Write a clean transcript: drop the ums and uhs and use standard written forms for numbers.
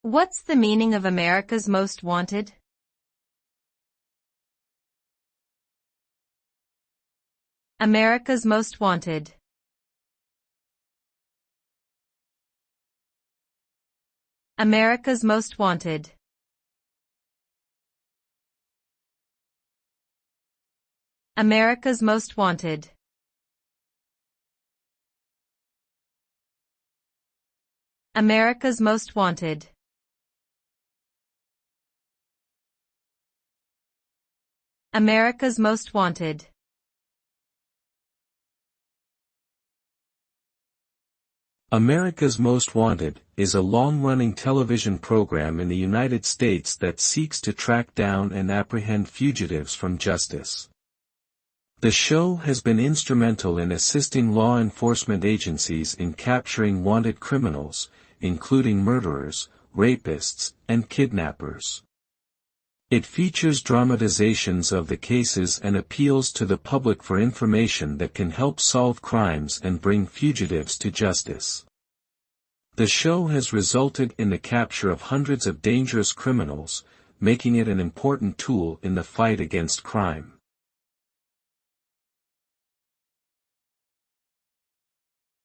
What's the meaning of America's Most Wanted? America's Most Wanted. America's Most Wanted. America's Most Wanted. America's Most Wanted. America's Most Wanted. America's Most Wanted is a long-running television program in the United States that seeks to track down and apprehend fugitives from justice. The show has been instrumental in assisting law enforcement agencies in capturing wanted criminals, including murderers, rapists, and kidnappers. It features dramatizations of the cases and appeals to the public for information that can help solve crimes and bring fugitives to justice. The show has resulted in the capture of hundreds of dangerous criminals, making it an important tool in the fight against crime.